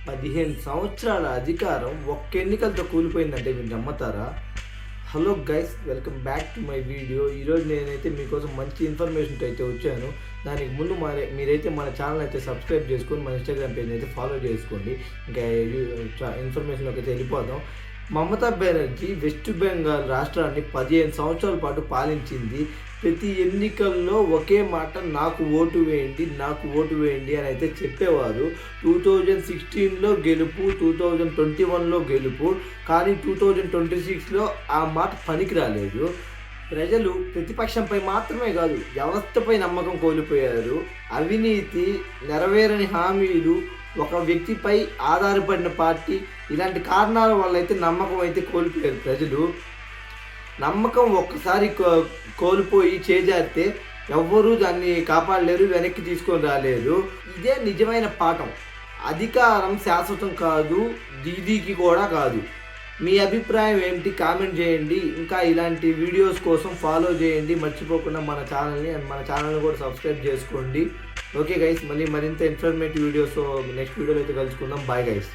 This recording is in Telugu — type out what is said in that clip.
15 సంవత్సరాల అధికారం ఒక్క ఎన్నికలతో కూలిపోయిందంటే మీరు నమ్మతారా? Hello guys, welcome back to my video. ఈరోజు నేనైతే మీకోసం మంచి ఇన్ఫర్మేషన్తో అయితే వచ్చాను. దానికి ముందు మీరైతే మన ఛానల్ అయితే సబ్స్క్రైబ్ చేసుకొని మన ఇన్స్టాగ్రామ్ పేజ్ అయితే ఫాలో చేసుకోండి. ఇంకా ఇన్ఫర్మేషన్లోకి అయితే వెళ్ళిపోదాం. మమతా బెనర్జీ వెస్ట్ బెంగాల్ రాష్ట్రాన్ని 15 సంవత్సరాల పాటు పాలించింది. ప్రతి ఎన్నికల్లో ఒకే మాట, నాకు ఓటు వేయండి, నాకు ఓటు వేయండి అని అయితే చెప్పేవారు. 2016లో గెలుపు, 2021లో గెలుపు, కానీ 2026లో ఆ మాట పనికి రాలేదు. ప్రజలు ప్రతిపక్షంపై మాత్రమే కాదు, వ్యవస్థపై నమ్మకం కోల్పోయారు. అవినీతి, నెరవేరని హామీలు, ఒక వ్యక్తిపై ఆధారపడిన పార్టీ, ఇలాంటి కారణాల వల్ల అయితే నమ్మకం అయితే కోల్పోయారు ప్రజలు. నమ్మకం ఒక్కసారి కోల్పోయి చేజారితే ఎవ్వరూ దాన్ని కాపాడలేరు, వెనక్కి తీసుకొని రాలేరు. ఇదే నిజమైన పాఠం. అధికారం శాశ్వతం కాదు, దీదీకి కూడా కాదు. మీ అభిప్రాయం ఏమిటి? కామెంట్ చేయండి. ఇంకా ఇలాంటి వీడియోస్ కోసం ఫాలో చేయండి. మర్చిపోకుండా మన ఛానల్ని కూడా సబ్స్క్రైబ్ చేసుకోండి. ఓకే గైస్, మళ్ళీ మరింత ఇన్ఫర్మేటివ్ వీడియోస్ నెక్స్ట్ వీడియోలో అయితే కలుసుకుందాం. Bye guys.